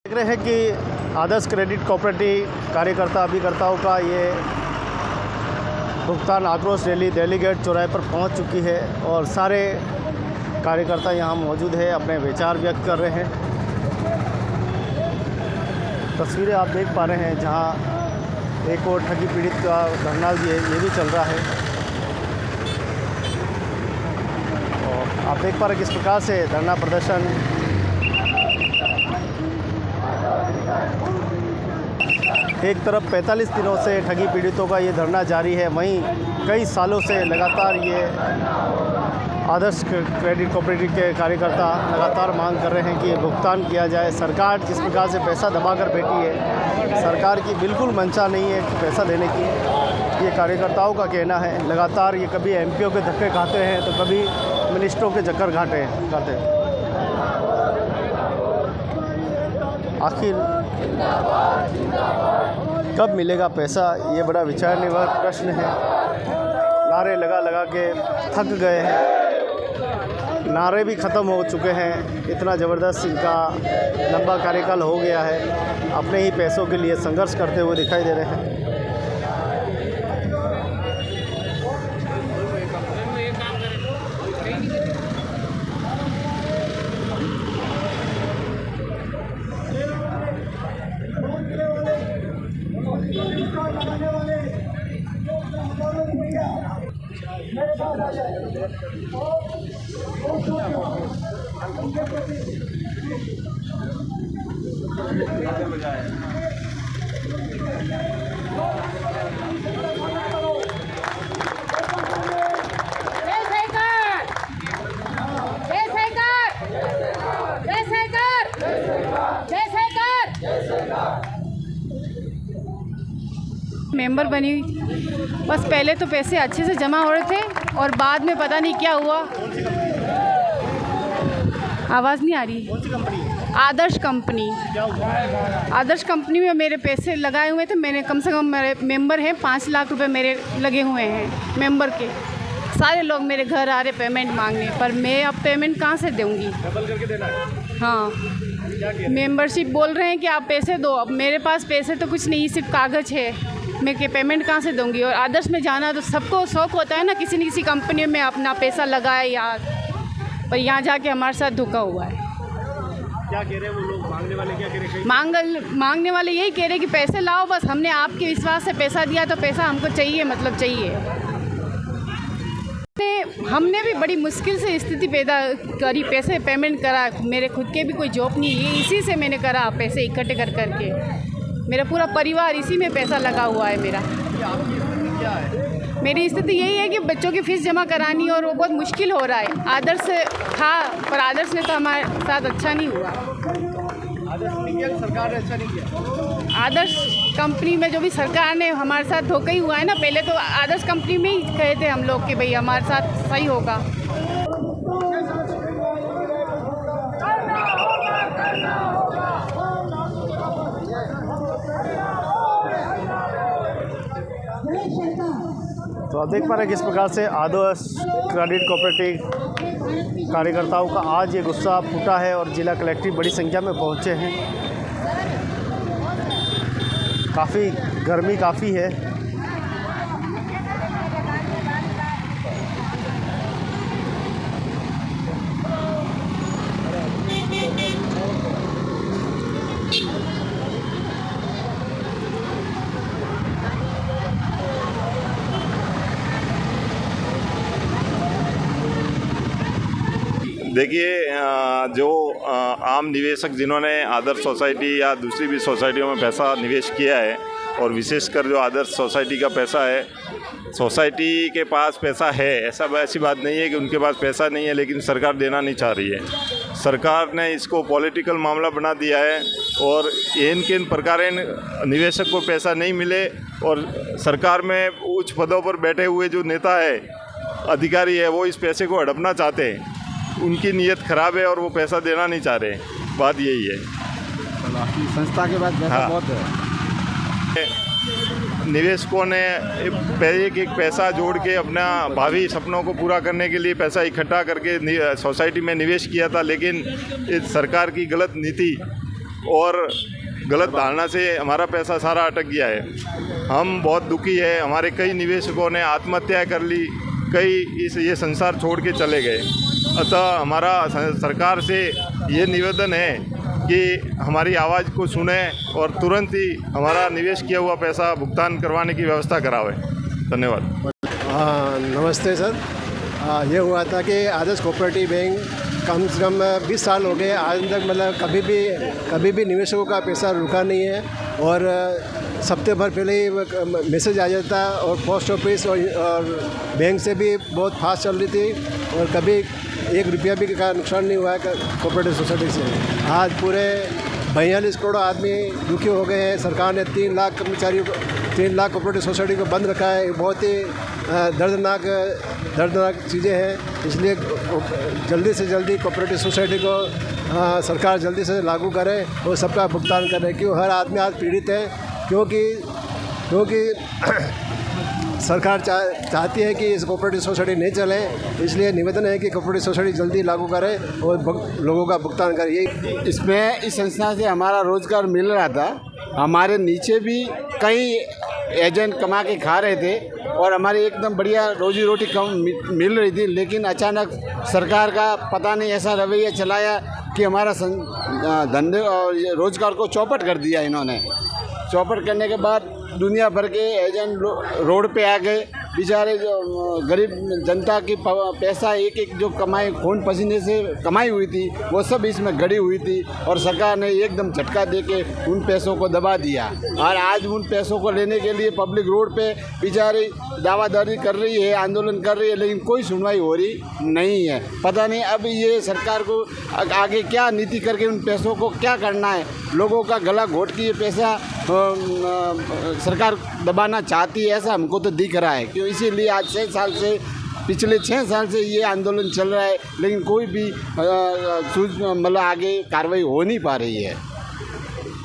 देख रहे हैं कि आदर्श क्रेडिट कोऑपरेटिव कार्यकर्ता अभिकर्ताओं का ये भुगतान आक्रोश रैली दिल्ली गेट चौराहे पर पहुंच चुकी है और सारे कार्यकर्ता यहां मौजूद है, अपने विचार व्यक्त कर रहे हैं। तस्वीरें आप देख पा रहे हैं जहां एक और ठगी पीड़ित का धरना ये भी चल रहा है और आप देख पा रहे हैं किस प्रकार से धरना प्रदर्शन एक तरफ 45 दिनों से ठगी पीड़ितों का ये धरना जारी है, वहीं कई सालों से लगातार ये आदर्श क्रेडिट कोऑपरेटिव के कार्यकर्ता लगातार मांग कर रहे हैं कि भुगतान किया जाए। सरकार जिस प्रकार से पैसा दबाकर बैठी है, सरकार की बिल्कुल मंशा नहीं है पैसा देने की, ये कार्यकर्ताओं का कहना है। लगातार ये कभी एमपीओ के धक्के खाते हैं तो कभी मिनिस्टरों के चक्कर खाते हैं। आखिर कब मिलेगा पैसा, ये बड़ा विचार निर्भर प्रश्न है। नारे लगा के थक गए हैं, नारे भी ख़त्म हो चुके हैं। इतना ज़बरदस्त इनका लंबा कार्यकाल हो गया है, अपने ही पैसों के लिए संघर्ष करते हुए दिखाई दे रहे हैं। मेंबर बनी हुई, बस पहले तो पैसे अच्छे से जमा हो रहे थे और बाद में पता नहीं क्या हुआ। आवाज़ नहीं आ रही। कौन सी कंपनी? आदर्श कंपनी। क्या हुआ? आदर्श कंपनी में मेरे पैसे लगाए हुए थे, मैंने कम से कम, मेरे मेंबर हैं 5 लाख रुपए मेरे लगे हुए हैं मेंबर के। सारे लोग मेरे घर आ रहे पेमेंट मांगने, पर मैं अब पेमेंट कहाँ से दूँगी? डबल करके देना है। हाँ, मेंबरशिप बोल रहे हैं कि आप पैसे दो। अब मेरे पास पैसे तो कुछ नहीं, सिर्फ कागज़ है, मैं के पेमेंट कहाँ से दूँगी? और आदर्श में जाना तो सबको शौक़ होता है ना, किसी न किसी कंपनी में अपना पैसा लगाए यार, पर यहाँ जाके हमारे साथ धोखा हुआ है। क्या कह रहे हैं वो लोग? मांगने वाले क्या कह रहे हैं? मांगने वाले यही कह रहे हैं कि पैसे लाओ, बस हमने आपके विश्वास से पैसा दिया तो पैसा हमको चाहिए, मतलब चाहिए। हमने भी बड़ी मुश्किल से स्थिति पैदा करी, पैसे पेमेंट करा, मेरे खुद के भी कोई जॉब नहीं है, इसी से मैंने करा पैसे इकट्ठे कर करके। मेरा पूरा परिवार इसी में पैसा लगा हुआ है मेरा। क्या है? मेरी स्थिति यही है कि बच्चों की फ़ीस जमा करानी और वो बहुत मुश्किल हो रहा है। आदर्श था, पर आदर्श ने तो हमारे साथ अच्छा नहीं हुआ। आदर्श नहीं किया, सरकार ने अच्छा नहीं किया। आदर्श कंपनी में जो भी सरकार ने हमारे साथ धोखा ही हुआ है ना। पहले तो आदर्श कंपनी में ही कहे थे हम लोग कि भाई हमारे साथ सही होगा। तो आप देख पा रहे हैं किस प्रकार से आदर्श क्रेडिट कोऑपरेटिव कार्यकर्ताओं का आज ये गुस्सा फूटा है और जिला कलेक्टर बड़ी संख्या में पहुंचे हैं। काफ़ी गर्मी काफ़ी है। देखिए, जो आम निवेशक जिन्होंने आदर्श सोसाइटी या दूसरी भी सोसाइटियों में पैसा निवेश किया है, और विशेषकर जो आदर्श सोसाइटी का पैसा है, सोसाइटी के पास पैसा है, ऐसी बात नहीं है कि उनके पास पैसा नहीं है, लेकिन सरकार देना नहीं चाह रही है। सरकार ने इसको पॉलिटिकल मामला बना दिया है और किन प्रकार निवेशक को पैसा नहीं मिले, और सरकार में उच्च पदों पर बैठे हुए जो नेता है, अधिकारी है, वो इस पैसे को हड़पना चाहते हैं। उनकी नीयत ख़राब है और वो पैसा देना नहीं चाह रहे। बात यही है। संस्था के बाद पैसा बहुत है। निवेशकों ने एक पैसा जोड़ के अपना भावी सपनों को पूरा करने के लिए पैसा इकट्ठा करके सोसाइटी में निवेश किया था, लेकिन इस सरकार की गलत नीति और गलत धारणा से हमारा पैसा सारा अटक गया है। हम बहुत दुखी है। हमारे कई निवेशकों ने आत्महत्या कर ली, कई ये संसार छोड़ के चले गए। अतः हमारा सरकार से ये निवेदन है कि हमारी आवाज़ को सुने और तुरंत ही हमारा निवेश किया हुआ पैसा भुगतान करवाने की व्यवस्था करावे। धन्यवाद। हाँ, नमस्ते सर। ये हुआ था कि आदर्श कोऑपरेटिव बैंक कम से कम 20 साल हो गए, आज तक मतलब कभी भी निवेशकों का पैसा रुका नहीं है। और हफ्ते भर पहले ही मैसेज आ जाता है और पोस्ट ऑफिस और बैंक से भी बहुत फास्ट चल रही थी और कभी 1 रुपया भी का नुकसान नहीं हुआ है कोऑपरेटिव सोसाइटी से। आज पूरे 42 करोड़ आदमी दुखी हो गए हैं। सरकार ने 3 लाख कर्मचारियों को 3 लाख कोऑपरेटिव सोसाइटी को बंद रखा है। बहुत ही दर्दनाक चीज़ें हैं। इसलिए जल्दी से जल्दी कोऑपरेटिव सोसाइटी को सरकार जल्दी से लागू करे और सबका भुगतान करे, क्यों हर आदमी आज पीड़ित है। क्योंकि सरकार चाहती है कि इस कोऑपरेटिव सोसाइटी नहीं चले, इसलिए निवेदन है कि कोऑपरेटिव सोसाइटी जल्दी लागू करे और लोगों का भुगतान करे। इसमें इस संस्था से हमारा रोज़गार मिल रहा था। हमारे नीचे भी कई एजेंट कमा के खा रहे थे और हमारी एकदम बढ़िया रोजी रोटी कम मिल रही थी, लेकिन अचानक सरकार का पता नहीं ऐसा रवैया चलाया कि हमारा धंधे और रोज़गार को चौपट कर दिया इन्होंने। चौपट करने के बाद दुनिया भर के एजेंट रोड पे आ गए। बेचारे जो गरीब जनता की पैसा एक जो कमाई खून पसीने से कमाई हुई थी वो सब इसमें गड़ी हुई थी और सरकार ने एकदम झटका देके उन पैसों को दबा दिया। और आज उन पैसों को लेने के लिए पब्लिक रोड पे बेचारी दावादारी कर रही है, आंदोलन कर रही है, लेकिन कोई सुनवाई हो रही नहीं है। पता नहीं अब ये सरकार को आगे क्या नीति करके उन पैसों को क्या करना है। लोगों का गला घोट के ये पैसा सरकार दबाना चाहती है, ऐसा हमको तो दिख रहा है। क्यों इसीलिए आज 6 साल से पिछले 6 साल से ये आंदोलन चल रहा है, लेकिन कोई भी मतलब आगे कार्रवाई हो नहीं पा रही है।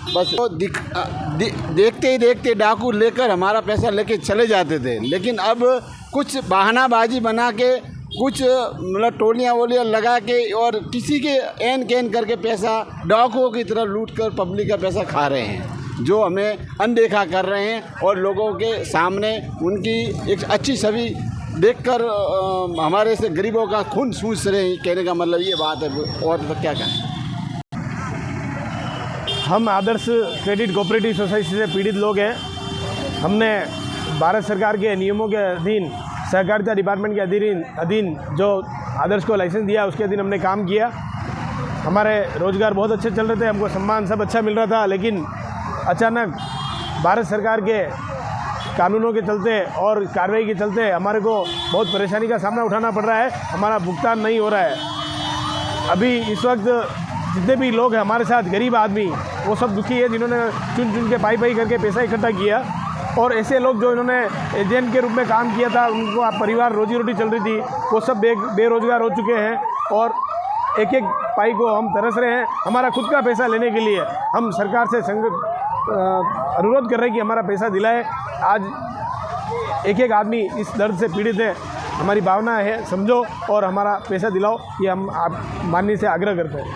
बस तो देखते ही देखते डाकू लेकर हमारा पैसा लेके चले जाते थे, लेकिन अब कुछ बहानाबाजी बना के कुछ मतलब टोलियाँ वोलियाँ लगा के और किसी के एन कैन करके पैसा डाकुओं की तरह लूट कर पब्लिक का पैसा खा रहे हैं, जो हमें अनदेखा कर रहे हैं और लोगों के सामने उनकी एक अच्छी छवि देखकर हमारे से गरीबों का खून सूस रहे हैं। कहने का मतलब ये बात है, और तो क्या कहें। हम आदर्श क्रेडिट कोऑपरेटिव सोसाइटी से पीड़ित लोग हैं। हमने भारत सरकार के नियमों के अधीन, सहकारिता डिपार्टमेंट के अधीन जो आदर्श को लाइसेंस दिया उसके अधीन हमने काम किया। हमारे रोज़गार बहुत अच्छे चल रहे थे, हमको सम्मान सब अच्छा मिल रहा था, लेकिन अचानक भारत सरकार के कानूनों के चलते और कार्रवाई के चलते हमारे को बहुत परेशानी का सामना उठाना पड़ रहा है। हमारा भुगतान नहीं हो रहा है। अभी इस वक्त जितने भी लोग हैं हमारे साथ, गरीब आदमी, वो सब दुखी है, जिन्होंने चुन के पाई करके पैसा इकट्ठा किया। और ऐसे लोग जो इन्होंने एजेंट के रूप में काम किया था, उनको परिवार रोजी रोटी चल रही थी, वो सब बेरोजगार हो चुके हैं और एक पाई को हम तरस रहे हैं। हमारा खुद का पैसा लेने के लिए हम सरकार से अनुरोध कर रहे हैं कि हमारा पैसा दिलाए। आज एक आदमी इस दर्द से पीड़ित है। हमारी भावना है, समझो और हमारा पैसा दिलाओ, ये हम आप माननीय से आग्रह करते हैं।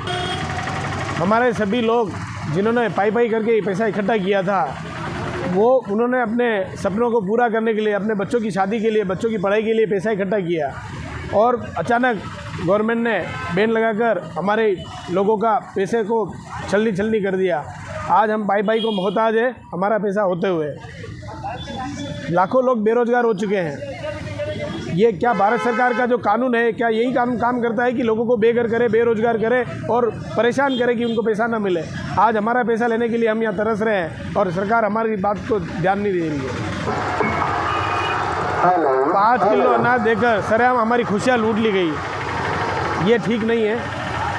हमारे सभी लोग जिन्होंने पाई करके पैसा इकट्ठा किया था, वो उन्होंने अपने सपनों को पूरा करने के लिए, अपने बच्चों की शादी के लिए, बच्चों की पढ़ाई के लिए पैसा इकट्ठा किया और अचानक गवर्नमेंट ने बैन लगाकर हमारे लोगों का पैसे को छलनी कर दिया। आज हम पाई को मोहताज है हमारा पैसा होते हुए। लाखों लोग बेरोजगार हो चुके हैं। ये क्या भारत सरकार का जो कानून है, क्या यही कानून काम करता है कि लोगों को बेघर करे, बेरोजगार करे और परेशान करे कि उनको पैसा ना मिले? आज हमारा पैसा लेने के लिए हम यहाँ तरस रहे हैं और सरकार हमारी बात को ध्यान नहीं दे रही है। 5 किलो अनाज देकर सरेआम हमारी खुशियाँ लूट ली गई, ये ठीक नहीं है।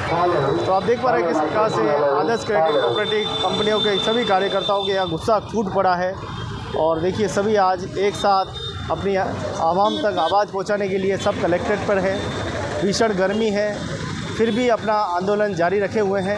तो आप देख पा रहे हैं किस प्रकार से आदर्श क्रेडिट कोऑपरेटिव कंपनियों के सभी कार्यकर्ताओं के यहाँ गुस्सा फूट पड़ा है। और देखिए सभी आज एक साथ अपनी आवाम तक आवाज़ पहुंचाने के लिए सब कलेक्ट्रेट पर है। भीषण गर्मी है, फिर भी अपना आंदोलन जारी रखे हुए हैं।